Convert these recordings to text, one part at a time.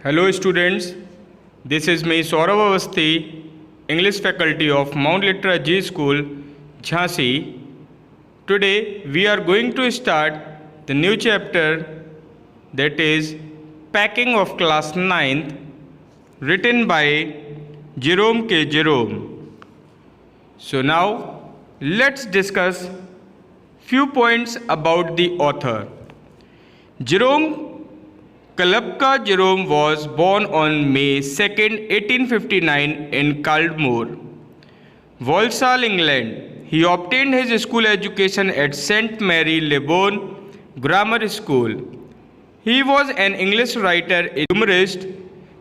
Hello students, this is me Saurav Avasthi, English faculty of Mount Litera G School, Jhansi. Today we are going to start the new chapter, that is Packing of class 9th, written by Jerome K. Jerome. So now let's discuss few points about the author. Jerome Kalabka Jerome was born on May 2nd, 1859 in Caldmore, Walsall, England. He obtained his school education at St. Mary Le Bon Grammar School. He was an English writer and humorist.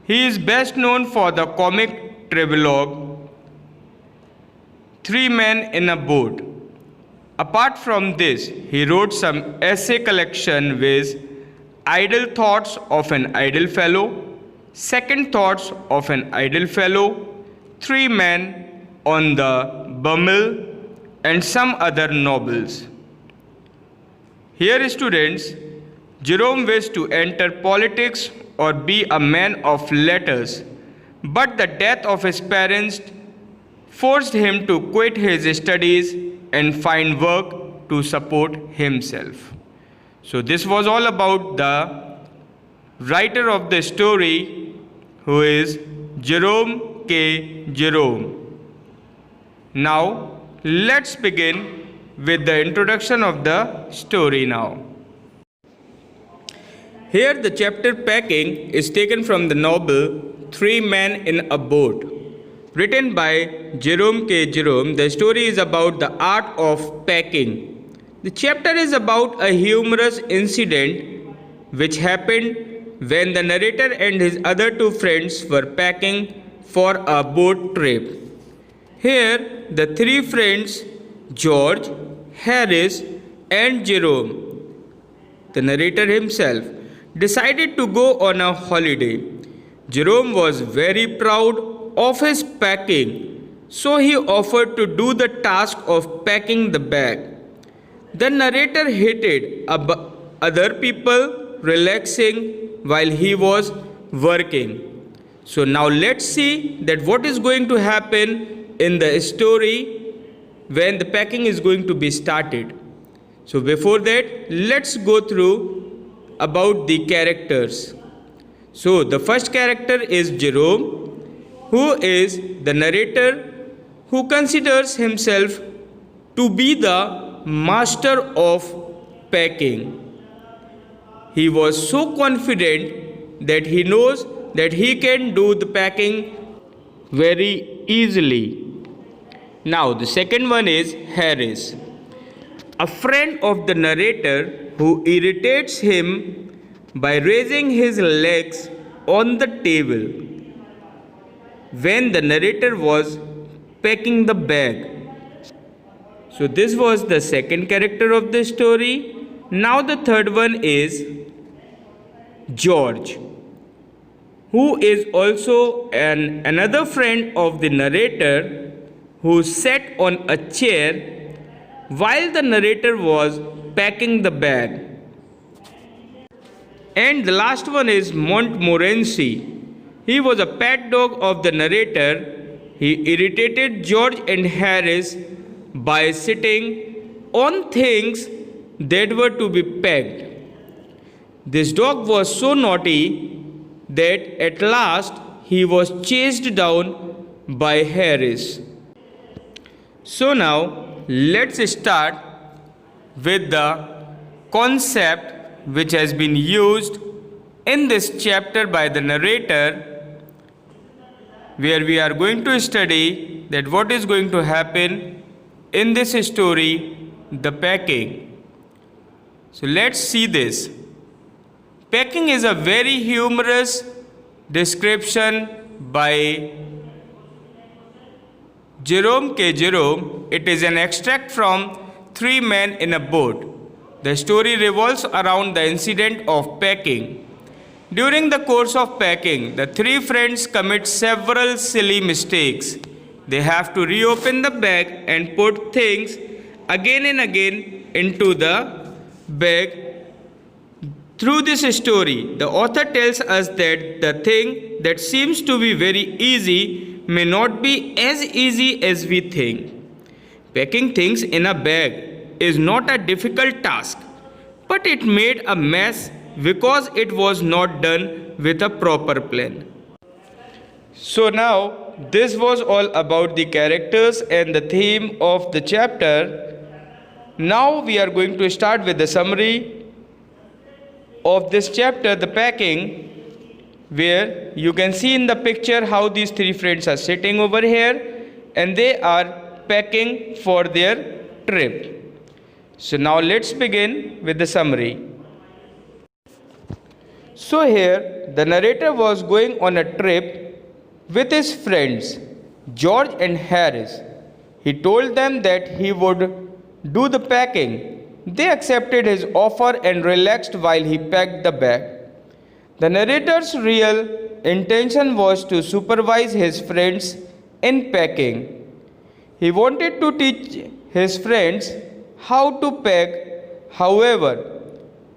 He is best known for the comic travelogue Three Men in a Boat. Apart from this, he wrote some essay collection with Idle Thoughts of an Idle Fellow, Second Thoughts of an Idle Fellow, Three Men on the Bummel, and some other novels. Here, students, Jerome wished to enter politics or be a man of letters, but the death of his parents forced him to quit his studies and find work to support himself. So this was all about the writer of the story, who is Jerome K. Jerome. Now let's begin with the introduction of the story now. Here the chapter Packing is taken from the novel Three Men in a Boat, written by Jerome K. Jerome. The story is about the art of packing. The chapter is about a humorous incident which happened when the narrator and his other two friends were packing for a boat trip. Here, the three friends, George, Harris, and Jerome, the narrator himself, decided to go on a holiday. Jerome was very proud of his packing, so he offered to do the task of packing the bag. The narrator hated other people relaxing while he was working. So now let's see that what is going to happen in the story when the packing is going to be started. So before that, let's go through about the characters. So the first character is Jerome, who is the narrator, who considers himself to be the master of packing. He was so confident that he knows that he can do the packing very easily. Now the second one is Harris, a friend of the narrator who irritates him by raising his legs on the table when the narrator was packing the bag. So this was the second character of the story. Now the third one is George, who is also another friend of the narrator, who sat on a chair while the narrator was packing the bag. And the last one is Montmorency. He was a pet dog of the narrator. He irritated George and Harris by sitting on things that were to be packed. This dog was so naughty that at last he was chased down by Harris. So now let's start with the concept which has been used in this chapter by the narrator, where we are going to study that what is going to happen in this story, the packing. So let's see this. Packing is a very humorous description by Jerome K. Jerome. It is an extract from Three Men in a Boat. The story revolves around the incident of packing. During the course of packing, the three friends commit several silly mistakes. They have to reopen the bag and put things again and again into the bag Through this story, the author tells us that the thing that seems to be very easy may not be as easy as we think. Packing things in a bag is not a difficult task, but it made a mess because it was not done with a proper plan. So now, this was all about the characters and the theme of the chapter. Now we are going to start with the summary of this chapter, the packing, where you can see in the picture how these three friends are sitting over here and they are packing for their trip. So now let's begin with the summary. So here the narrator was going on a trip with his friends George and Harris. He told them that he would do the packing. They accepted his offer and relaxed while he packed the bag. The narrator's real intention was to supervise his friends in packing. He wanted to teach his friends how to pack. However,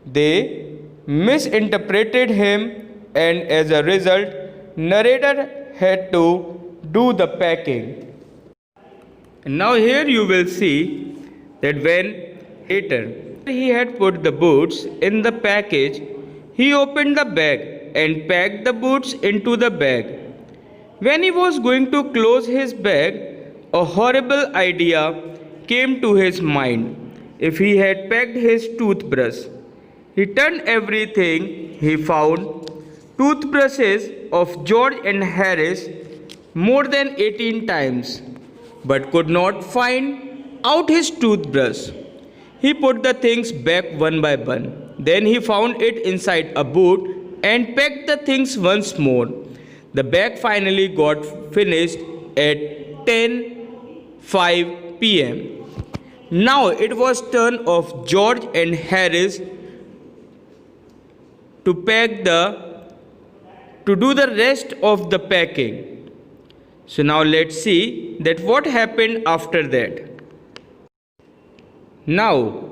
they misinterpreted him, and as a result, narrator had to do the packing. And now here you will see that when later he had put the boots in the package, he opened the bag and packed the boots into the bag. When he was going to close his bag, a horrible idea came to his mind. If he had packed his toothbrush, he turned everything. He found toothbrushes of George and Harris more than 18 times, but could not find out his toothbrush. He put the things back one by one. Then he found it inside a boot and packed the things once more. The bag finally got finished at 10:05 p.m. Now it was turn of George and Harris to do the rest of the packing. So now let's see that what happened after that. Now,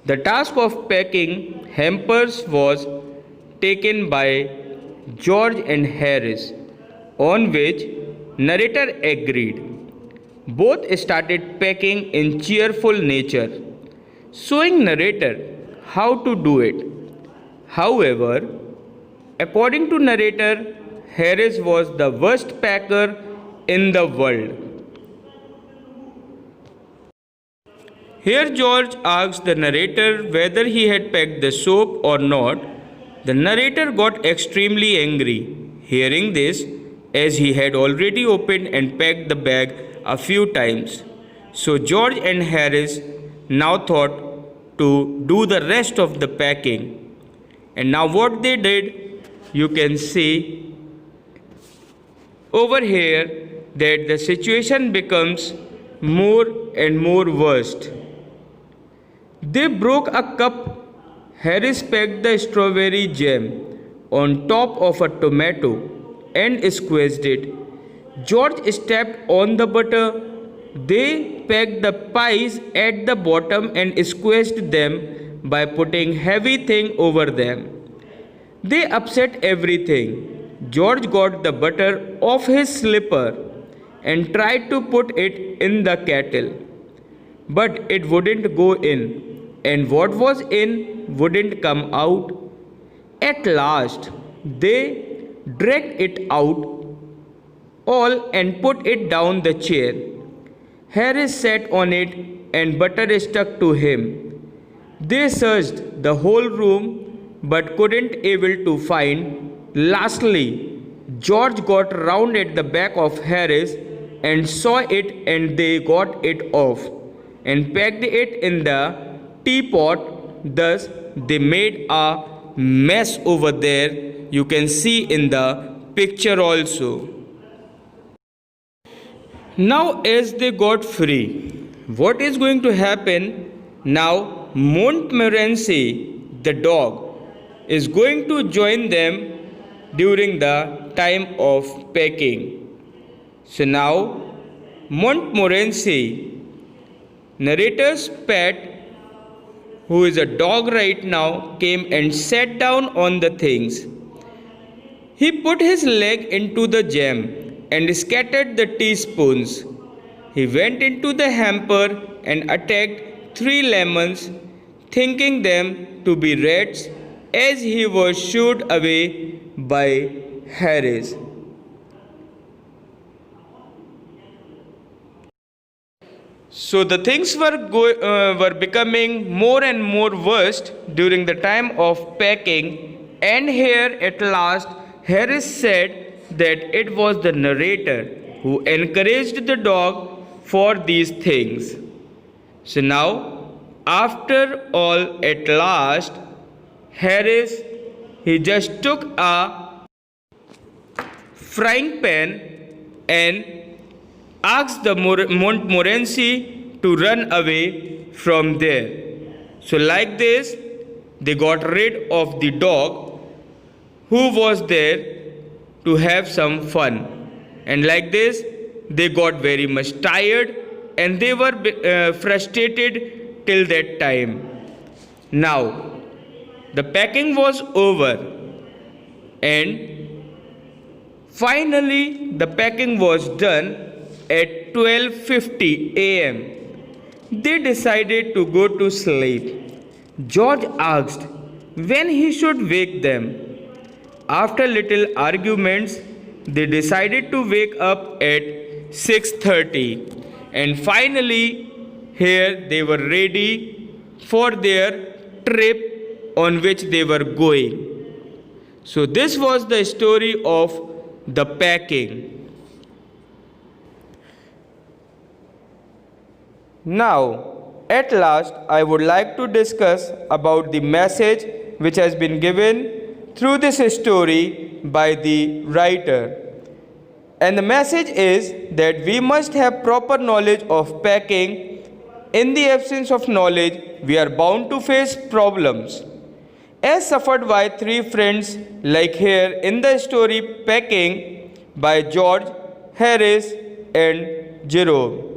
the task of packing hampers was taken by George and Harris, on which narrator agreed. Both started packing in cheerful nature, showing narrator how to do it. However, according to narrator, Harris was the worst packer in the world. Here George asked the narrator whether he had packed the soap or not. The narrator got extremely angry hearing this, as he had already opened and packed the bag a few times. So George and Harris now thought to do the rest of the packing. And now what they did, you can see over here that the situation becomes more and more worst. They broke a cup. Harris packed the strawberry jam on top of a tomato and squeezed it. George stepped on the butter. They packed the pies at the bottom and squeezed them by putting heavy thing over them. They upset everything. George got the butter off his slipper and tried to put it in the kettle, but it wouldn't go in, and what was in wouldn't come out. At last, they dragged it out all and put it down the chair. Harris sat on it and butter stuck to him. They searched the whole room but couldn't able to find. Lastly, George got round at the back of Harris and saw it, and they got it off and packed it in the teapot. Thus, they made a mess over there. You can see in the picture also. Now, as they got free, what is going to happen? Now, Montmorency, the dog, is going to join them during the time of packing. So now, Montmorency, narrator's pet, who is a dog right now, came and sat down on the things. He put his leg into the jam and scattered the teaspoons. He went into the hamper and attacked 3 lemons, thinking them to be rats, as he was shooed away by Harris. So the things were becoming more and more worst during the time of packing, and here at last Harris said that it was the narrator who encouraged the dog for these things. So now, after all, at last, Harris he just took a frying pan and asked the Montmorency to run away from there. So like this, they got rid of the dog who was there to have some fun. And like this, they got very much tired and they were frustrated till that time. Now, the packing was over and finally the packing was done at 12:50 a.m. They decided to go to sleep. George asked when he should wake them. After little arguments, they decided to wake up at 6:30 and finally here they were ready for their trip on which they were going. So this was the story of the packing. Now, at last, I would like to discuss about the message which has been given through this story by the writer. And the message is that we must have proper knowledge of packing. In the absence of knowledge, we are bound to face problems. As suffered by 3 friends, like here in the story Packing by George, Harris, and Jerome.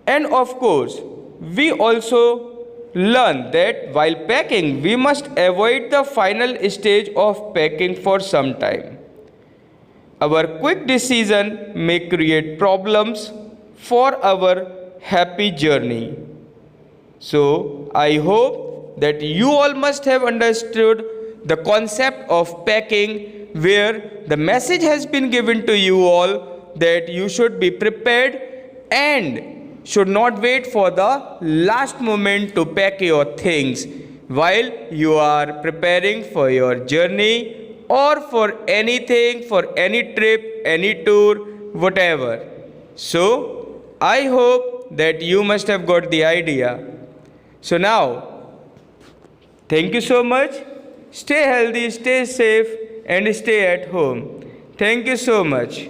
And of course, we also learn that while packing, we must avoid the final stage of packing for some time. Our quick decision may create problems for our happy journey. So, I hope that you all must have understood the concept of packing, where the message has been given to you all that you should be prepared and should not wait for the last moment to pack your things while you are preparing for your journey or for anything, for any trip, any tour, whatever. So, I hope that you must have got the idea. So now, thank you so much. Stay healthy, stay safe, and stay at home. Thank you so much.